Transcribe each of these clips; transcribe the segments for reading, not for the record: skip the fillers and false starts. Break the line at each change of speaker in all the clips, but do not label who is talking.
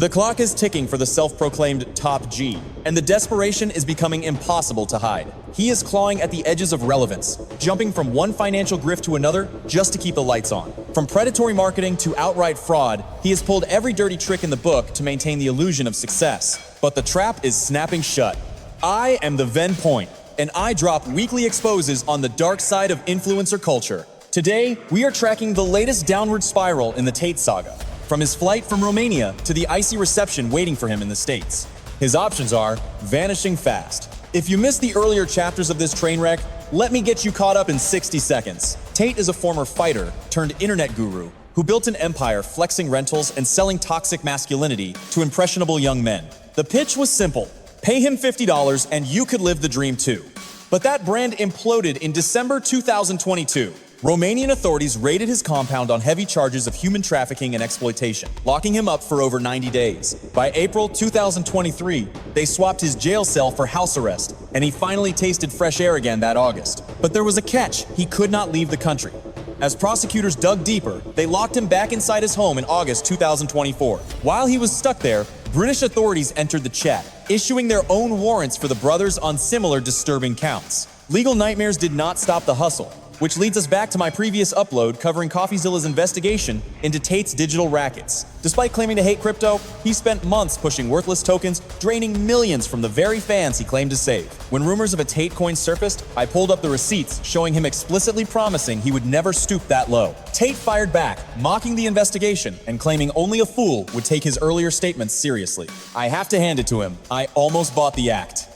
The clock is ticking for the self-proclaimed top G, and the desperation is becoming impossible to hide. He is clawing at the edges of relevance, jumping from one financial grift to another just to keep the lights on. From predatory marketing to outright fraud, he has pulled every dirty trick in the book to maintain the illusion of success. But the trap is snapping shut. I am the Ven Point, and I drop weekly exposes on the dark side of influencer culture. Today, we are tracking the latest downward spiral in the Tate saga, from his flight from Romania to the icy reception waiting for him in the States. His options are vanishing fast. If you missed the earlier chapters of this train wreck, let me get you caught up in 60 seconds. Tate is a former fighter turned internet guru who built an empire flexing rentals and selling toxic masculinity to impressionable young men. The pitch was simple: pay him $50 and you could live the dream too. But that brand imploded in December 2022. Romanian authorities raided his compound on heavy charges of human trafficking and exploitation, locking him up for over 90 days. By April 2023, they swapped his jail cell for house arrest, and he finally tasted fresh air again that August. But there was a catch: he could not leave the country. As prosecutors dug deeper, they locked him back inside his home in August 2024. While he was stuck there, British authorities entered the chat, issuing their own warrants for the brothers on similar disturbing counts. Legal nightmares did not stop the hustle, which leads us back to my previous upload covering CoffeeZilla's investigation into Tate's digital rackets. Despite claiming to hate crypto, he spent months pushing worthless tokens, draining millions from the very fans he claimed to save. When rumors of a Tate coin surfaced, I pulled up the receipts showing him explicitly promising he would never stoop that low. Tate fired back, mocking the investigation and claiming only a fool would take his earlier statements seriously. I have to hand it to him, I almost bought the act.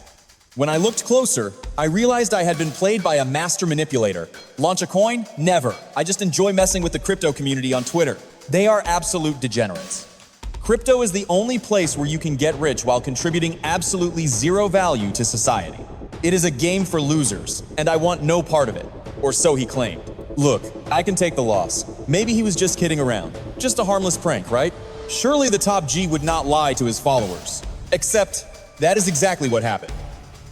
When I looked closer, I realized I had been played by a master manipulator. Launch a coin? Never. I just enjoy messing with the crypto community on Twitter. They are absolute degenerates. Crypto is the only place where you can get rich while contributing absolutely zero value to society. It is a game for losers, and I want no part of it. Or so he claimed. Look, I can take the loss. Maybe he was just kidding around. Just a harmless prank, right? Surely the top G would not lie to his followers. Except, that is exactly what happened.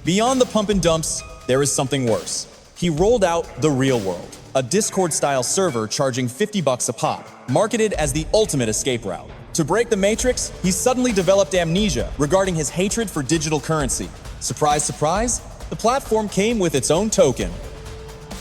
Beyond the pump and dumps, there is something worse. He rolled out the real world, a Discord-style server charging $50 a pop, marketed as the ultimate escape route. To break the matrix, he suddenly developed amnesia regarding his hatred for digital currency. Surprise, surprise, the platform came with its own token.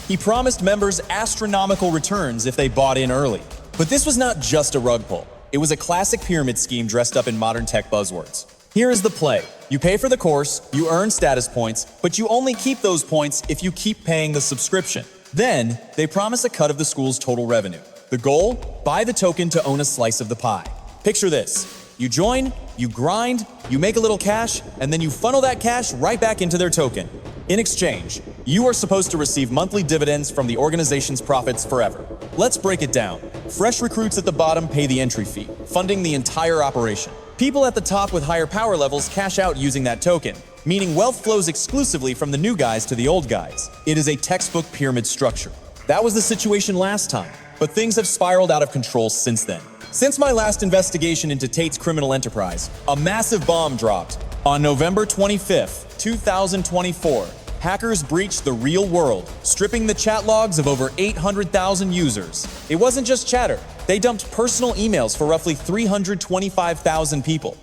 He promised members astronomical returns if they bought in early. But this was not just a rug pull. It was a classic pyramid scheme dressed up in modern tech buzzwords. Here is the play. You pay for the course, you earn status points, but you only keep those points if you keep paying the subscription. Then, they promise a cut of the school's total revenue. The goal? Buy the token to own a slice of the pie. Picture this. You join, you grind, you make a little cash, and then you funnel that cash right back into their token. In exchange, you are supposed to receive monthly dividends from the organization's profits forever. Let's break it down. Fresh recruits at the bottom pay the entry fee, funding the entire operation. People at the top with higher power levels cash out using that token, meaning wealth flows exclusively from the new guys to the old guys. It is a textbook pyramid structure. That was the situation last time, but things have spiraled out of control since then. Since my last investigation into Tate's criminal enterprise, a massive bomb dropped. On November 25th, 2024, hackers breached the real world, stripping the chat logs of over 800,000 users. It wasn't just chatter. They dumped personal emails for roughly 325,000 people.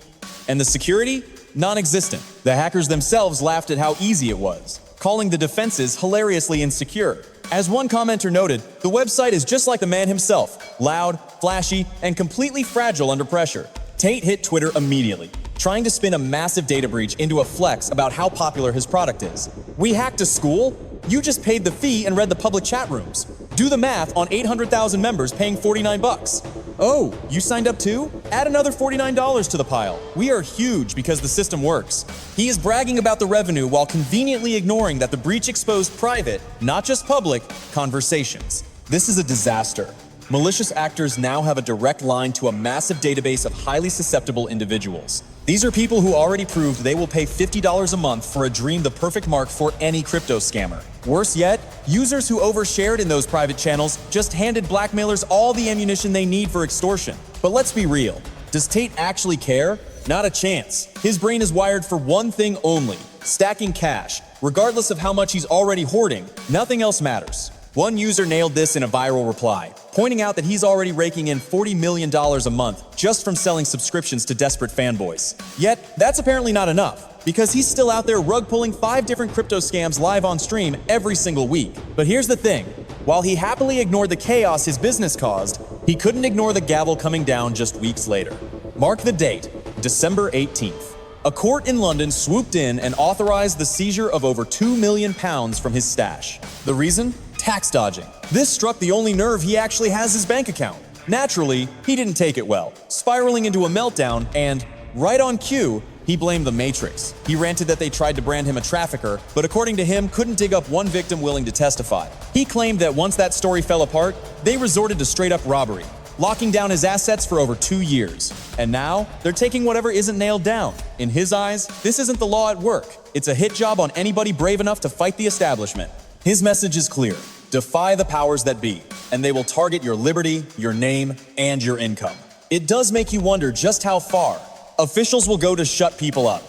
And the security? Non-existent. The hackers themselves laughed at how easy it was, calling the defenses hilariously insecure. As one commenter noted, the website is just like the man himself, loud, flashy, and completely fragile under pressure. Tate hit Twitter immediately, trying to spin a massive data breach into a flex about how popular his product is. We hacked a school? You just paid the fee and read the public chat rooms. Do the math on 800,000 members paying $49. Oh, you signed up too? Add another $49 to the pile. We are huge because the system works. He is bragging about the revenue while conveniently ignoring that the breach exposed private, not just public, conversations. This is a disaster. Malicious actors now have a direct line to a massive database of highly susceptible individuals. These are people who already proved they will pay $50 a month for a dream the perfect mark for any crypto scammer. Worse yet, users who overshared in those private channels just handed blackmailers all the ammunition they need for extortion. But let's be real. Does Tate actually care? Not a chance. His brain is wired for one thing only: stacking cash. Regardless of how much he's already hoarding, nothing else matters. One user nailed this in a viral reply, pointing out that he's already raking in $40 million a month just from selling subscriptions to desperate fanboys. Yet, that's apparently not enough, because he's still out there rug-pulling 5 different crypto scams live on stream every single week. But here's the thing. While he happily ignored the chaos his business caused, he couldn't ignore the gavel coming down just weeks later. Mark the date, December 18th. A court in London swooped in and authorized the seizure of over £2 million from his stash. The reason? Tax dodging. This struck the only nerve he actually has his bank account. Naturally, he didn't take it well, spiraling into a meltdown and, right on cue, he blamed the Matrix. He ranted that they tried to brand him a trafficker, but according to him, couldn't dig up one victim willing to testify. He claimed that once that story fell apart, they resorted to straight-up robbery, locking down his assets for over 2 years. And now, they're taking whatever isn't nailed down. In his eyes, this isn't the law at work. It's a hit job on anybody brave enough to fight the establishment. His message is clear. Defy the powers that be, and they will target your liberty, your name, and your income. It does make you wonder just how far officials will go to shut people up.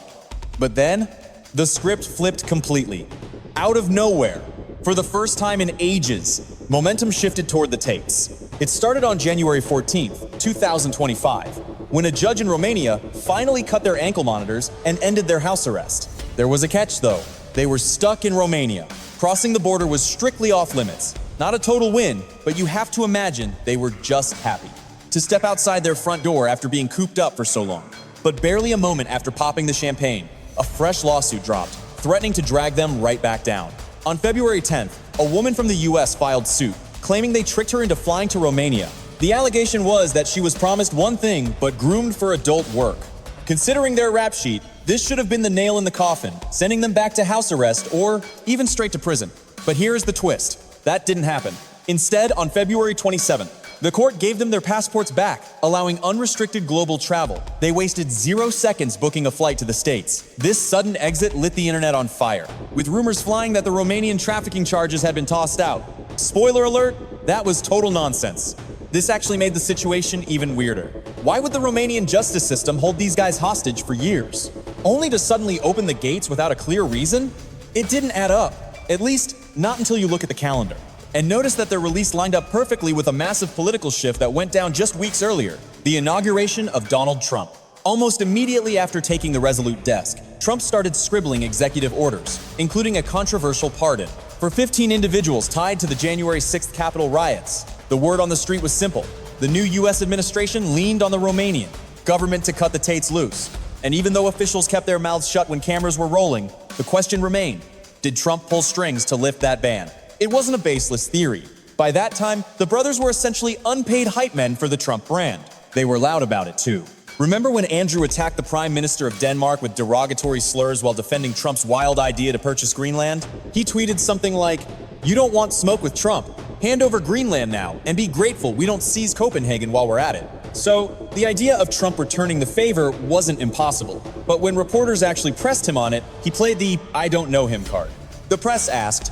But then, the script flipped completely. Out of nowhere, for the first time in ages, momentum shifted toward the Tates. It started on January 14th, 2025, when a judge in Romania finally cut their ankle monitors and ended their house arrest. There was a catch, though. They were stuck in Romania. Crossing the border was strictly off limits. Not a total win, but you have to imagine they were just happy to step outside their front door after being cooped up for so long. But barely a moment after popping the champagne, a fresh lawsuit dropped, threatening to drag them right back down. On February 10th, a woman from the US filed suit, claiming they tricked her into flying to Romania. The allegation was that she was promised one thing, but groomed for adult work. Considering their rap sheet, this should have been the nail in the coffin, sending them back to house arrest or even straight to prison. But here's the twist. That didn't happen. Instead, on February 27th, the court gave them their passports back, allowing unrestricted global travel. They wasted 0 seconds booking a flight to the States. This sudden exit lit the internet on fire, with rumors flying that the Romanian trafficking charges had been tossed out. Spoiler alert, that was total nonsense. This actually made the situation even weirder. Why would the Romanian justice system hold these guys hostage for years, only to suddenly open the gates without a clear reason? It didn't add up, at least not until you look at the calendar. And notice that their release lined up perfectly with a massive political shift that went down just weeks earlier, the inauguration of Donald Trump. Almost immediately after taking the Resolute desk, Trump started scribbling executive orders, including a controversial pardon for 15 individuals tied to the January 6th Capitol riots. The word on the street was simple. The new US administration leaned on the Romanian government to cut the Tates loose. And even though officials kept their mouths shut when cameras were rolling, the question remained, did Trump pull strings to lift that ban? It wasn't a baseless theory. By that time, the brothers were essentially unpaid hype men for the Trump brand. They were loud about it too. Remember when Andrew attacked the Prime Minister of Denmark with derogatory slurs while defending Trump's wild idea to purchase Greenland? He tweeted something like, "You don't want smoke with Trump. Hand over Greenland now, and be grateful we don't seize Copenhagen while we're at it." So, the idea of Trump returning the favor wasn't impossible. But when reporters actually pressed him on it, he played the "I don't know him" card. The press asked,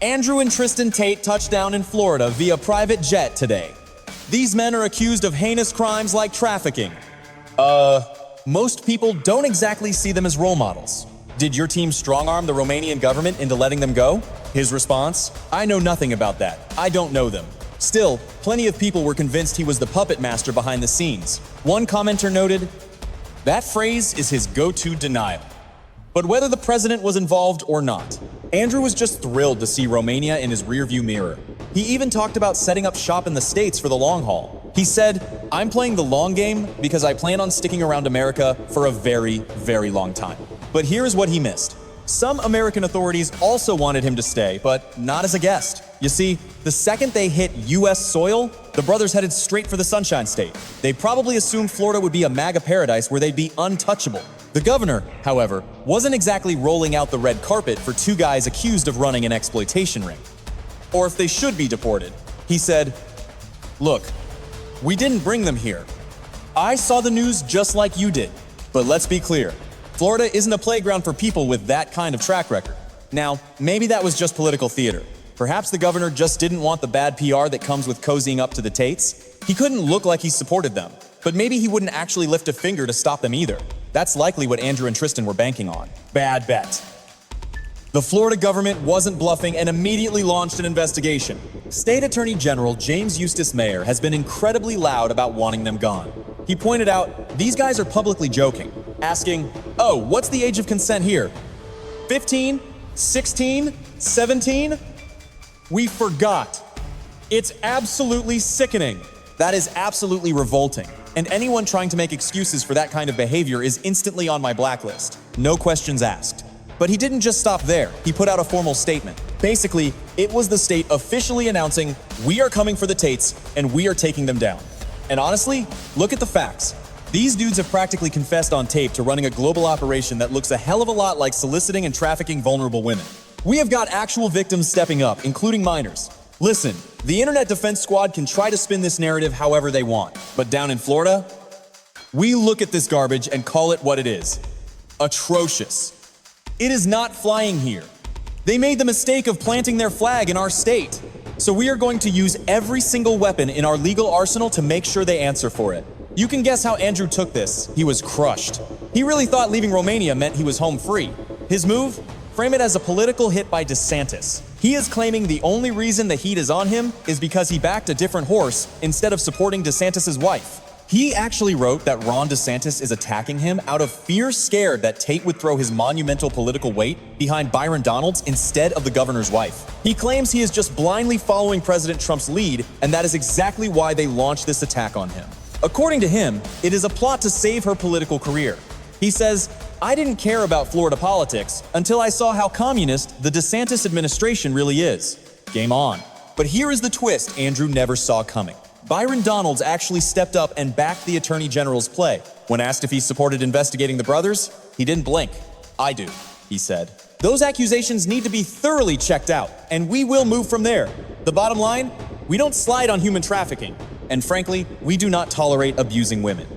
Andrew and Tristan Tate touched down in Florida via private jet today. These men are accused of heinous crimes like trafficking. Most people don't exactly see them as role models. Did your team strong-arm the Romanian government into letting them go? His response, I know nothing about that. I don't know them. Still, plenty of people were convinced he was the puppet master behind the scenes. One commenter noted, that phrase is his go-to denial. But whether the president was involved or not, Andrew was just thrilled to see Romania in his rearview mirror. He even talked about setting up shop in the States for the long haul. He said, I'm playing the long game because I plan on sticking around America for a very, very long time. But here's what he missed. Some American authorities also wanted him to stay, but not as a guest. You see, the second they hit US soil, the brothers headed straight for the Sunshine State. They probably assumed Florida would be a MAGA paradise where they'd be untouchable. The governor, however, wasn't exactly rolling out the red carpet for 2 guys accused of running an exploitation ring. Or if they should be deported. He said, look, we didn't bring them here. I saw the news just like you did. But let's be clear, Florida isn't a playground for people with that kind of track record. Now, maybe that was just political theater. Perhaps the governor just didn't want the bad PR that comes with cozying up to the Tates. He couldn't look like he supported them, but maybe he wouldn't actually lift a finger to stop them either. That's likely what Andrew and Tristan were banking on. Bad bet. The Florida government wasn't bluffing and immediately launched an investigation. State Attorney General James Eustace Mayer has been incredibly loud about wanting them gone. He pointed out, these guys are publicly joking, asking, oh, what's the age of consent here? 15? 16? 17? We forgot. It's absolutely sickening. That is absolutely revolting. And anyone trying to make excuses for that kind of behavior is instantly on my blacklist. No questions asked. But he didn't just stop there. He put out a formal statement. Basically, it was the state officially announcing, we are coming for the Tates and we are taking them down. And honestly, look at the facts. These dudes have practically confessed on tape to running a global operation that looks a hell of a lot like soliciting and trafficking vulnerable women. We have got actual victims stepping up, including minors. Listen, the Internet Defense Squad can try to spin this narrative however they want, but down in Florida, we look at this garbage and call it what it is. Atrocious. It is not flying here. They made the mistake of planting their flag in our state. So we are going to use every single weapon in our legal arsenal to make sure they answer for it. You can guess how Andrew took this. He was crushed. He really thought leaving Romania meant he was home free. His move? Frame it as a political hit by DeSantis. He is claiming the only reason the heat is on him is because he backed a different horse instead of supporting DeSantis' wife. He actually wrote that Ron DeSantis is attacking him out of fear, scared that Tate would throw his monumental political weight behind Byron Donalds instead of the governor's wife. He claims he is just blindly following President Trump's lead, and that is exactly why they launched this attack on him. According to him, it is a plot to save her political career. He says, I didn't care about Florida politics until I saw how communist the DeSantis administration really is. Game on. But here is the twist Andrew never saw coming. Byron Donalds actually stepped up and backed the Attorney General's play. When asked if he supported investigating the brothers, he didn't blink. I do, he said. Those accusations need to be thoroughly checked out, and we will move from there. The bottom line, we don't slide on human trafficking. And frankly, we do not tolerate abusing women.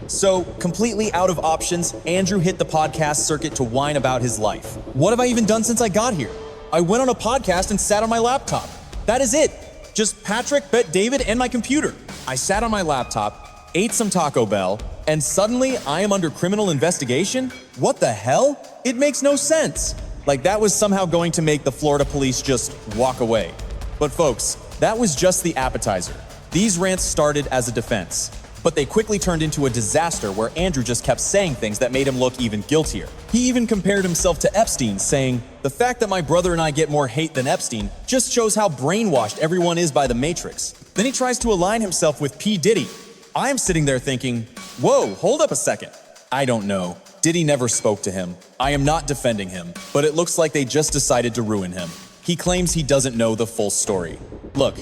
So, completely out of options, Andrew hit the podcast circuit to whine about his life. What have I even done since I got here? I went on a podcast and sat on my laptop. That is it. Just Patrick, Bet David, and my computer. I sat on my laptop, ate some Taco Bell, and suddenly I am under criminal investigation? What the hell? It makes no sense. Like that was somehow going to make the Florida police just walk away. But folks, that was just the appetizer. These rants started as a defense, but they quickly turned into a disaster where Andrew just kept saying things that made him look even guiltier. He even compared himself to Epstein, saying, the fact that my brother and I get more hate than Epstein just shows how brainwashed everyone is by the Matrix. Then he tries to align himself with P. Diddy. I am sitting there thinking, whoa, hold up a second. I don't know. Diddy never spoke to him. I am not defending him, but it looks like they just decided to ruin him. He claims he doesn't know the full story. Look,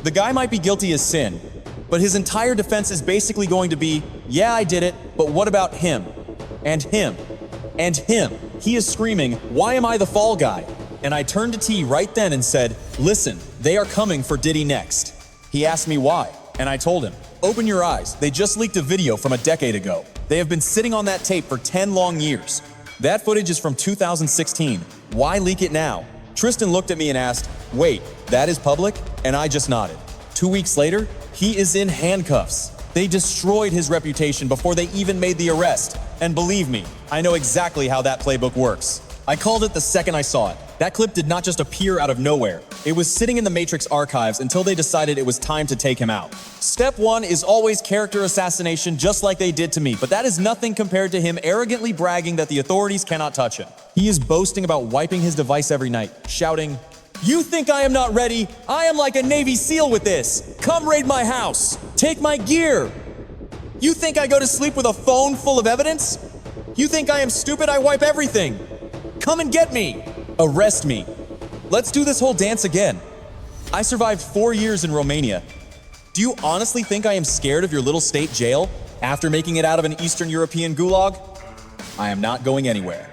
the guy might be guilty as sin, but his entire defense is basically going to be, yeah, I did it, but what about him? And him? And him? He is screaming, why am I the fall guy? And I turned to T right then and said, listen, they are coming for Diddy next. He asked me why, and I told him, open your eyes, they just leaked a video from a decade ago. They have been sitting on that tape for 10 long years. That footage is from 2016. Why leak it now? Tristan looked at me and asked, wait, that is public? And I just nodded. 2 weeks later, he is in handcuffs. They destroyed his reputation before they even made the arrest. And believe me, I know exactly how that playbook works. I called it the second I saw it. That clip did not just appear out of nowhere. It was sitting in the Matrix archives until they decided it was time to take him out. Step one is always character assassination, just like they did to me, but that is nothing compared to him arrogantly bragging that the authorities cannot touch him. He is boasting about wiping his device every night, shouting, you think I am not ready? I am like a Navy SEAL with this. Come raid my house. Take my gear. You think I go to sleep with a phone full of evidence? You think I am stupid? I wipe everything. Come and get me. Arrest me. Let's do this whole dance again. I survived 4 years in Romania. Do you honestly think I am scared of your little state jail after making it out of an Eastern European gulag? I am not going anywhere.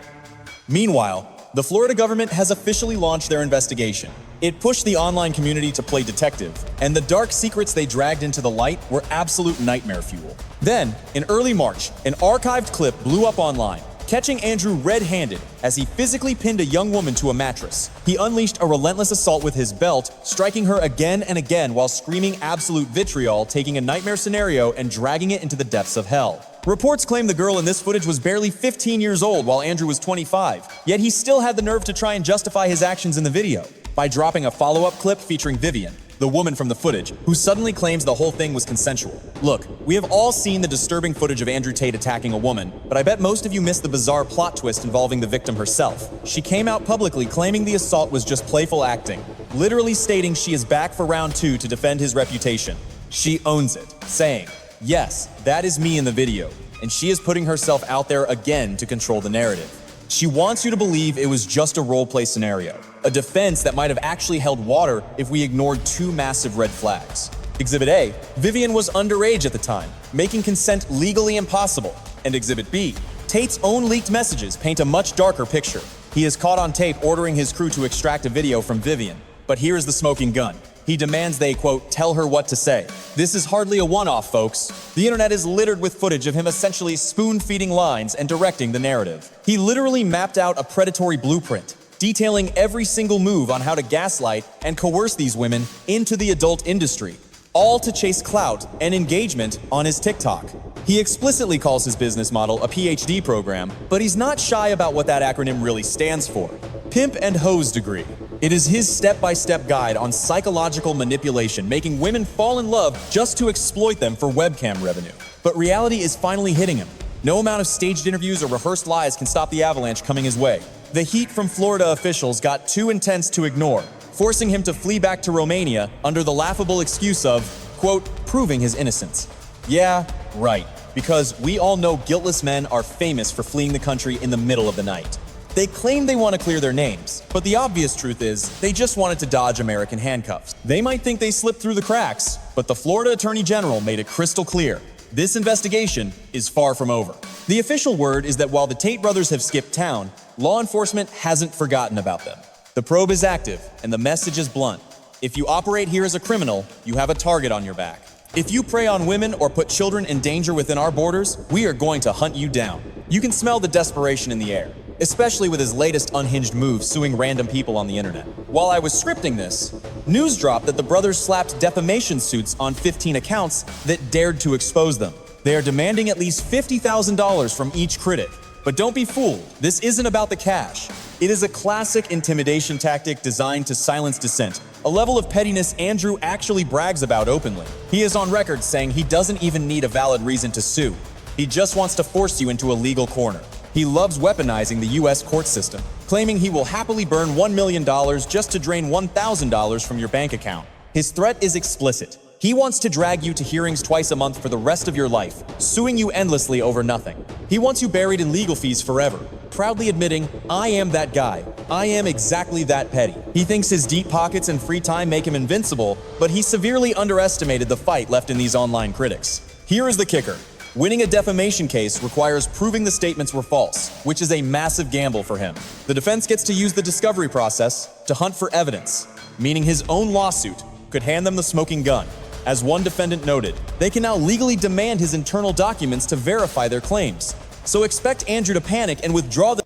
Meanwhile, the Florida government has officially launched their investigation. It pushed the online community to play detective, and the dark secrets they dragged into the light were absolute nightmare fuel. Then, in early March, an archived clip blew up online, catching Andrew red-handed as he physically pinned a young woman to a mattress. He unleashed a relentless assault with his belt, striking her again and again while screaming absolute vitriol, taking a nightmare scenario and dragging it into the depths of hell. Reports claim the girl in this footage was barely 15 years old while Andrew was 25, yet he still had the nerve to try and justify his actions in the video by dropping a follow-up clip featuring Vivian, the woman from the footage, who suddenly claims the whole thing was consensual. Look, we have all seen the disturbing footage of Andrew Tate attacking a woman, but I bet most of you missed the bizarre plot twist involving the victim herself. She came out publicly claiming the assault was just playful acting, literally stating she is back for round 2 to defend his reputation. She owns it, saying, "Yes, that is me in the video," and she is putting herself out there again to control the narrative. She wants you to believe it was just a role-play scenario, a defense that might have actually held water if we ignored 2 massive red flags. Exhibit A, Vivian was underage at the time, making consent legally impossible. And Exhibit B, Tate's own leaked messages paint a much darker picture. He is caught on tape ordering his crew to extract a video from Vivian. But here's the smoking gun. He demands they, quote, tell her what to say. This is hardly a one-off, folks. The internet is littered with footage of him essentially spoon-feeding lines and directing the narrative. He literally mapped out a predatory blueprint, detailing every single move on how to gaslight and coerce these women into the adult industry, all to chase clout and engagement on his TikTok. He explicitly calls his business model a PhD program, but he's not shy about what that acronym really stands for. Pimp and Hose Degree. It is his step-by-step guide on psychological manipulation, making women fall in love just to exploit them for webcam revenue. But reality is finally hitting him. No amount of staged interviews or rehearsed lies can stop the avalanche coming his way. The heat from Florida officials got too intense to ignore, forcing him to flee back to Romania under the laughable excuse of, quote, proving his innocence. Yeah, right, because we all know guiltless men are famous for fleeing the country in the middle of the night. They claim they want to clear their names, but the obvious truth is they just wanted to dodge American handcuffs. They might think they slipped through the cracks, but the Florida Attorney General made it crystal clear. This investigation is far from over. The official word is that while the Tate brothers have skipped town, law enforcement hasn't forgotten about them. The probe is active, and the message is blunt. If you operate here as a criminal, you have a target on your back. If you prey on women or put children in danger within our borders, we are going to hunt you down. You can smell the desperation in the air, especially with his latest unhinged move suing random people on the internet. While I was scripting this, news dropped that the brothers slapped defamation suits on 15 accounts that dared to expose them. They are demanding at least $50,000 from each critic. But don't be fooled, this isn't about the cash. It is a classic intimidation tactic designed to silence dissent, a level of pettiness Andrew actually brags about openly. He is on record saying he doesn't even need a valid reason to sue. He just wants to force you into a legal corner. He loves weaponizing the US court system, claiming he will happily burn $1 million just to drain $1,000 from your bank account. His threat is explicit. He wants to drag you to hearings twice a month for the rest of your life, suing you endlessly over nothing. He wants you buried in legal fees forever, proudly admitting, I am that guy. I am exactly that petty. He thinks his deep pockets and free time make him invincible, but he severely underestimated the fight left in these online critics. Here is the kicker. Winning a defamation case requires proving the statements were false, which is a massive gamble for him. The defense gets to use the discovery process to hunt for evidence, meaning his own lawsuit could hand them the smoking gun. As one defendant noted, they can now legally demand his internal documents to verify their claims. So expect Andrew to panic and withdraw the